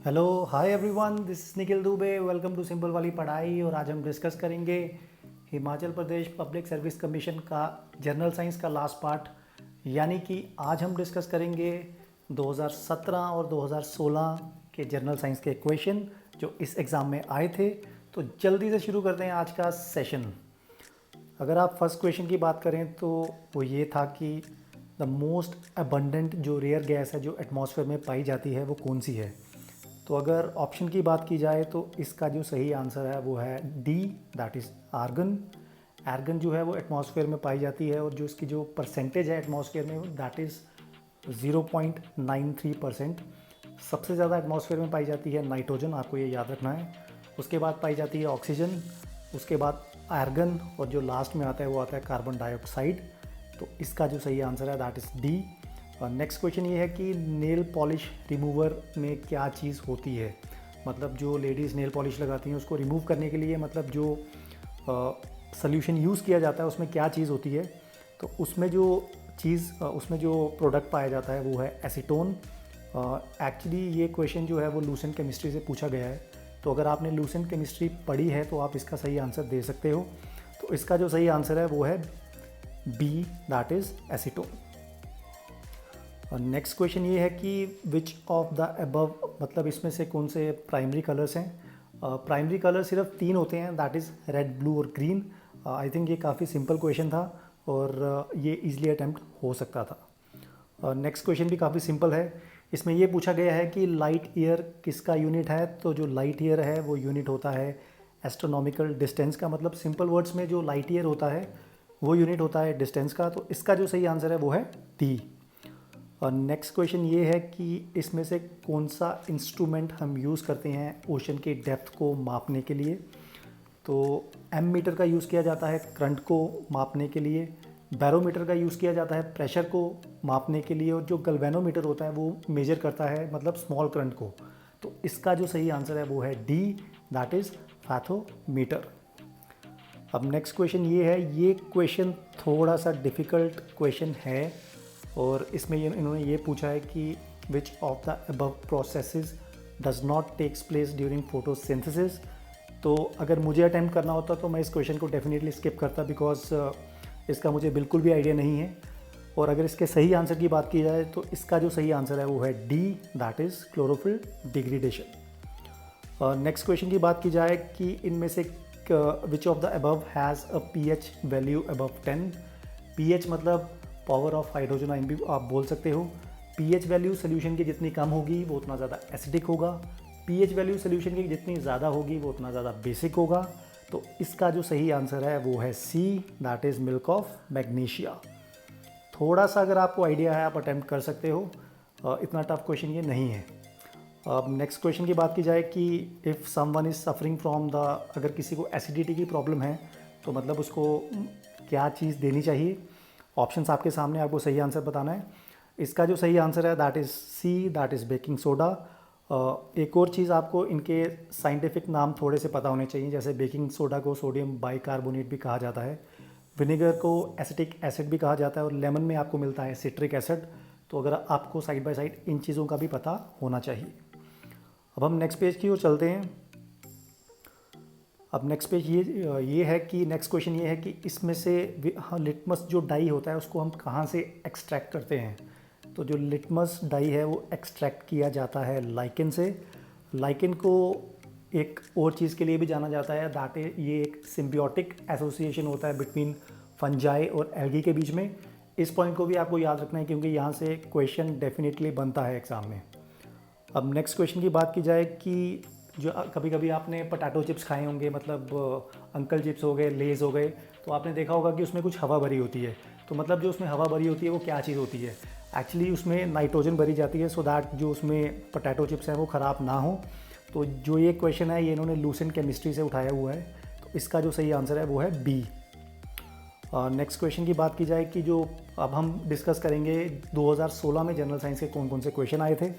Hello hi everyone, this is Nikhil Dubey. Welcome to simple वाली पढ़ाई। और आज हम डिस्कस करेंगे Himachal Pradesh public service commission का जनरल साइंस का लास्ट पार्ट। यानी कि आज हम डिस्कस करेंगे 2017 और 2016 के जनरल साइंस के क्वेश्चन जो इस एग्ज़ाम में आए थे। तो जल्दी से शुरू करते हैं आज का सेशन। अगर आप फर्स्ट क्वेश्चन की बात करें तो वो ये था कि द मोस्ट अबंडेंट जो रेयर गैस है जो एटमॉस्फेयर में पाई जाती है वो कौन सी है। तो अगर ऑप्शन की बात की जाए तो इसका जो सही आंसर है वो है D, that is argon. Argon जो है वो एटमॉस्फेयर में पाई जाती है और जो इसकी जो परसेंटेज है एटमॉस्फेयर में दैट इज़ 0.93%। सबसे ज़्यादा एटमॉस्फेयर में पाई जाती है नाइट्रोजन, आपको ये याद रखना है। उसके बाद पाई जाती है ऑक्सीजन, उसके बाद आर्गन, और जो लास्ट में आता है वो आता है कार्बन डाइऑक्साइड। तो इसका जो सही आंसर है that is D. Next question ये है कि नेल पॉलिश रिमूवर में क्या चीज़ होती है। मतलब जो लेडीज़ नेल पॉलिश लगाती हैं उसको रिमूव करने के लिए मतलब जो सॉल्यूशन यूज़ किया जाता है उसमें क्या चीज़ होती है। तो उसमें जो प्रोडक्ट पाया जाता है वो है एसीटोन। एक्चुअली ये क्वेश्चन जो है वो लूसेंट केमिस्ट्री से पूछा गया है। तो अगर आपने लूसेंट केमिस्ट्री पढ़ी है तो आप इसका सही आंसर दे सकते हो। तो इसका जो सही आंसर है वो है बी, दैट इज़ एसीटोन। और नेक्स्ट क्वेश्चन ये है कि विच ऑफ द अबव, मतलब इसमें से कौन से प्राइमरी कलर्स हैं। प्राइमरी कलर सिर्फ 3 होते हैं, दैट इज़ रेड, ब्लू और ग्रीन। आई थिंक ये काफ़ी सिंपल क्वेश्चन था और ये इजीली अटैम्प्ट हो सकता था। नेक्स्ट क्वेश्चन भी काफ़ी सिंपल है। इसमें ये पूछा गया है कि लाइट ईयर किसका यूनिट है। तो जो लाइट ईयर है वो यूनिट होता है एस्ट्रोनॉमिकल डिस्टेंस का। मतलब सिंपल वर्ड्स में जो लाइट ईयर होता है वो यूनिट होता है डिस्टेंस का। तो इसका जो सही आंसर है वो है डी। और नेक्स्ट क्वेश्चन ये है कि इसमें से कौन सा इंस्ट्रूमेंट हम यूज़ करते हैं ओशन की डेप्थ को मापने के लिए। तो एम मीटर का यूज़ किया जाता है करंट को मापने के लिए, बैरोमीटर का यूज़ किया जाता है प्रेशर को मापने के लिए, और जो गल्वेनोमीटर होता है वो मेजर करता है मतलब स्मॉल करंट को। तो इसका जो सही आंसर है वो है डी, दैट इज़ फैथोमीटर। अब नेक्स्ट क्वेश्चन ये है, ये क्वेश्चन थोड़ा सा डिफ़िकल्ट क्वेश्चन है और इसमें इन्होंने ये पूछा है कि which of the above processes does not takes place during photosynthesis. तो अगर मुझे अटैम्प्ट करना होता तो मैं इस क्वेश्चन को डेफिनेटली स्किप करता, बिकॉज इसका मुझे बिल्कुल भी आइडिया नहीं है। और अगर इसके सही आंसर की बात की जाए तो इसका जो सही आंसर है वो है D, that is chlorophyll degradation. Next question की बात की जाए कि इनमें से विच of the above has a pH value above 10। PH मतलब पावर ऑफ हाइड्रोजन आयन भी आप बोल सकते हो। पीएच वैल्यू सोल्यूशन की जितनी कम होगी वो उतना ज़्यादा एसिडिक होगा। पीएच वैल्यू सोल्यूशन की जितनी ज़्यादा होगी वो उतना ज़्यादा बेसिक होगा। तो इसका जो सही आंसर है वो है C, that is milk of magnesia. थोड़ा सा अगर आपको आइडिया है आप अटैम्प्ट कर सकते हो, इतना टफ क्वेश्चन ये नहीं है। अब नेक्स्ट क्वेश्चन की बात की जाए कि if someone is suffering from the, अगर किसी को एसिडिटी की प्रॉब्लम है तो मतलब उसको क्या चीज़ देनी चाहिए। ऑप्शंस आपके सामने, आपको सही आंसर बताना है। इसका जो सही आंसर है that is C, that is baking soda. एक और चीज़ आपको इनके साइंटिफिक नाम थोड़े से पता होने चाहिए, जैसे बेकिंग सोडा को सोडियम बाइकार्बोनेट भी कहा जाता है, विनेगर को एसिटिक एसिड भी कहा जाता है, और लेमन में आपको मिलता है सिट्रिक एसिड। तो अगर आपको साइड बाय साइड इन चीज़ों का भी पता होना चाहिए। अब हम नेक्स्ट पेज की ओर चलते हैं। अब नेक्स्ट पेज ये है कि नेक्स्ट क्वेश्चन ये है कि इसमें से लिटमस जो डाई होता है उसको हम कहाँ से एक्सट्रैक्ट करते हैं। तो जो लिटमस डाई है वो एक्सट्रैक्ट किया जाता है लाइकेन से। लाइकेन को एक और चीज़ के लिए भी जाना जाता है, दैट इज ये एक सिम्बियोटिक एसोसिएशन होता है बिटवीन फंजाई और एल्गी के बीच में। इस पॉइंट को भी आपको याद रखना है क्योंकि यहाँ से क्वेश्चन डेफिनेटली बनता है एग्ज़ाम में। अब नेक्स्ट क्वेश्चन की बात की जाए कि जो कभी कभी आपने पोटैटो चिप्स खाए होंगे, मतलब अंकल चिप्स हो गए, लेज़ हो गए, तो आपने देखा होगा कि उसमें कुछ हवा भरी होती है। तो मतलब जो उसमें हवा भरी होती है वो क्या चीज़ होती है। एक्चुअली उसमें नाइट्रोजन भरी जाती है सो दैट जो उसमें पोटैटो चिप्स हैं वो ख़राब ना हो। तो जो ये क्वेश्चन है ये इन्होंने लूसेंट केमिस्ट्री से उठाया हुआ है। तो इसका जो सही आंसर है वो है बी। नेक्स्ट क्वेश्चन की बात की जाए कि जो अब हम डिस्कस करेंगे 2016 में जनरल साइंस के कौन कौन से क्वेश्चन आए थे।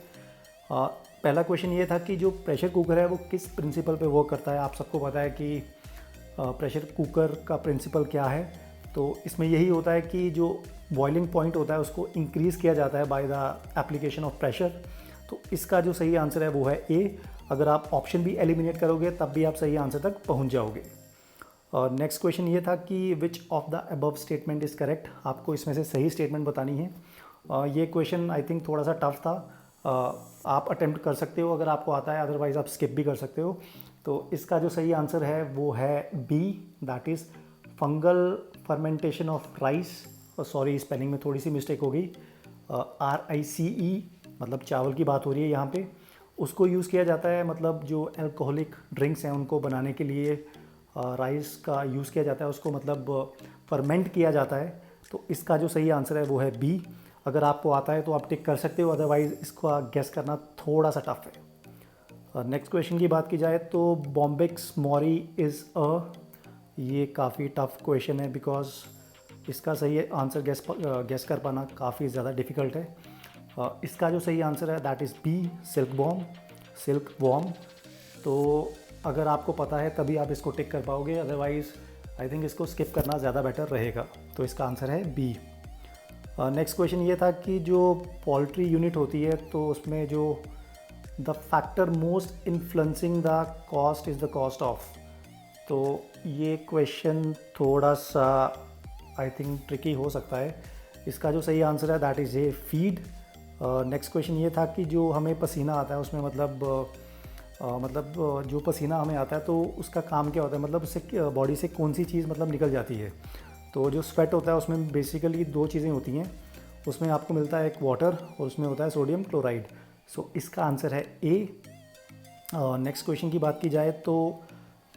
पहला क्वेश्चन ये था कि जो प्रेशर कुकर है वो किस प्रिंसिपल पे वर्क करता है। आप सबको पता है कि प्रेशर कुकर का प्रिंसिपल क्या है। तो इसमें यही होता है कि जो बॉइलिंग पॉइंट होता है उसको इंक्रीज़ किया जाता है by the application of pressure. तो तो इसका जो सही आंसर है वो है ए। अगर आप ऑप्शन भी एलिमिनेट करोगे तब भी आप सही आंसर तक पहुंच जाओगे। और नेक्स्ट क्वेश्चन ये था कि which of the above statement is correct, आपको इसमें से सही स्टेटमेंट बतानी है। ये क्वेश्चन आई थिंक थोड़ा सा टफ था, आप अटेम्प्ट कर सकते हो अगर आपको आता है, अदरवाइज़ आप स्किप भी कर सकते हो। तो इसका जो सही आंसर है वो है B, that is fungal fermentation of rice. Sorry, spelling में थोड़ी सी मिस्टेक हो गई, RICE, मतलब चावल की बात हो रही है यहाँ पे। उसको यूज़ किया जाता है, मतलब जो अल्कोहलिक ड्रिंक्स हैं उनको बनाने के लिए राइस का यूज़ किया जाता है, उसको मतलब फर्मेंट किया जाता है। तो इसका जो सही आंसर है वो है बी। अगर आपको आता है तो आप टिक कर सकते हो, अदरवाइज़ इसको गेस करना थोड़ा सा टफ है। नेक्स्ट क्वेश्चन की बात की जाए तो बॉम्बिक्स मॉरी इज़ अ, ये काफ़ी टफ क्वेश्चन है बिकॉज इसका सही आंसर गेस कर पाना काफ़ी ज़्यादा डिफ़िकल्ट है। इसका जो सही आंसर है that is B, silk worm. तो अगर आपको पता है तभी आप इसको टिक कर पाओगे, अदरवाइज़ आई थिंक इसको स्किप करना ज़्यादा बेटर रहेगा। तो इसका आंसर है बी। नेक्स्ट क्वेश्चन ये था कि जो पोल्ट्री यूनिट होती है तो उसमें जो the factor most influencing the cost is the cost of. तो ये क्वेश्चन थोड़ा सा आई थिंक ट्रिकी हो सकता है। इसका जो सही आंसर है that is a feed. Next question ये था कि जो हमें पसीना आता है उसमें मतलब जो पसीना हमें आता है तो उसका काम क्या होता है, मतलब उससे बॉडी से कौन सी चीज़ मतलब निकल जाती है। तो जो स्वेट होता है उसमें बेसिकली दो चीज़ें होती हैं, उसमें आपको मिलता है एक वाटर और उसमें होता है सोडियम क्लोराइड। सो इसका आंसर है ए। नेक्स्ट क्वेश्चन की बात की जाए तो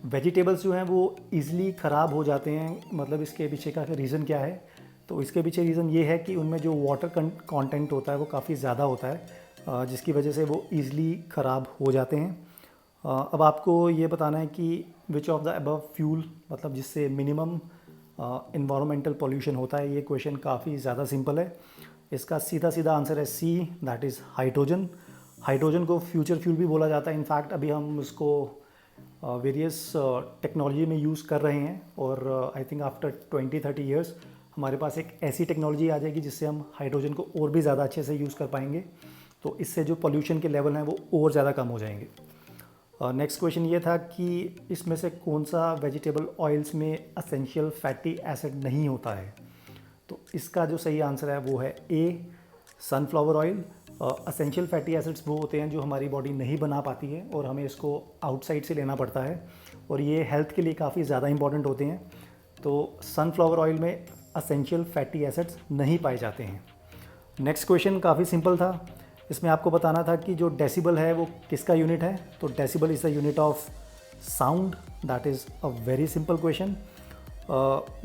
वेजिटेबल्स जो हैं वो ईज़िली ख़राब हो जाते हैं, मतलब इसके पीछे का रीज़न क्या है। तो इसके पीछे रीज़न ये है कि उनमें जो वाटर कंटेंट होता है वो काफ़ी ज़्यादा होता है, जिसकी वजह से वो ईज़िली ख़राब हो जाते हैं। अब आपको ये बताना है कि which of the above fuel, मतलब जिससे मिनिमम इन्वायरमेंटल पोल्यूशन होता है। ये क्वेश्चन काफ़ी ज़्यादा सिंपल है। इसका सीधा सीधा आंसर है C, that is hydrogen. Hydrogen को फ्यूचर फ्यूल भी बोला जाता है। इनफैक्ट अभी हम उसको वेरियस टेक्नोलॉजी में यूज़ कर रहे हैं और आई थिंक आफ्टर 20-30 ईयर्स हमारे पास एक ऐसी टेक्नोलॉजी आ जाएगी जिससे हम हाइड्रोजन को और भी ज़्यादा अच्छे से यूज़ कर पाएंगे। तो इससे जो पोल्यूशन के लेवल हैं वो और ज़्यादा कम हो जाएंगे। नेक्स्ट क्वेश्चन ये था कि इसमें से कौन सा वेजिटेबल ऑयल्स में एसेंशियल फैटी एसिड नहीं होता है। तो इसका जो सही आंसर है वो है A, sunflower oil. Essential fatty acids वो होते हैं जो हमारी बॉडी नहीं बना पाती है और हमें इसको आउटसाइड से लेना पड़ता है, और ये हेल्थ के लिए काफ़ी ज़्यादा इंपॉर्टेंट होते हैं। तो सनफ्लावर ऑयल में एसेंशियल फैटी एसिड्स नहीं पाए जाते हैं। नेक्स्ट क्वेश्चन काफ़ी सिंपल था। इसमें आपको बताना था कि जो डेसिबल है वो किसका यूनिट है। तो decibel is the unit of sound, that is a very simple question.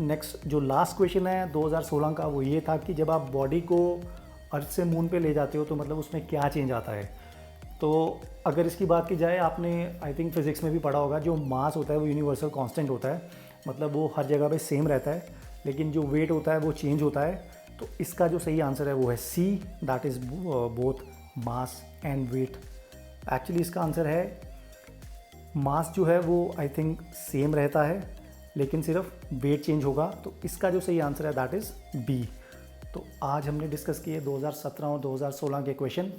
Next जो लास्ट क्वेश्चन है 2016 का, वो ये था कि जब आप बॉडी को अर्थ से मून पे ले जाते हो तो मतलब उसमें क्या चेंज आता है। तो अगर इसकी बात की जाए, आपने आई थिंक फिज़िक्स में भी पढ़ा होगा, जो मास होता है वो यूनिवर्सल कांस्टेंट होता है, मतलब वो हर जगह पे सेम रहता है, लेकिन जो वेट होता है वो चेंज होता है। तो इसका जो सही आंसर है वो है C, that is both mass and weight. Actually इसका आंसर है मास जो है वो आई थिंक सेम रहता है, लेकिन सिर्फ वेट चेंज होगा। तो इसका जो सही आंसर है दैट इज़ बी। तो आज हमने डिस्कस किए 2017 और 2016 के क्वेश्चन।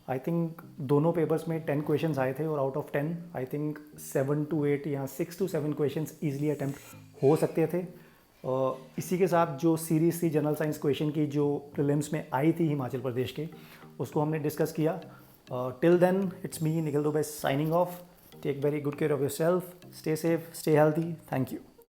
आई थिंक दोनों पेपर्स में 10 क्वेश्चंस आए थे और out of 10 I think 7 to 8 या 6 to 7 क्वेश्चंस ईजिली अटैम्प्ट हो सकते थे। इसी के साथ जो सीरीज थी जनरल साइंस क्वेश्चन की, जो प्रीलिम्स में आई थी हिमाचल प्रदेश के, उसको हमने डिस्कस किया। Till then it's me Nikhil Dubey signing off. Take very good care of yourself, stay safe, stay healthy. Thank you.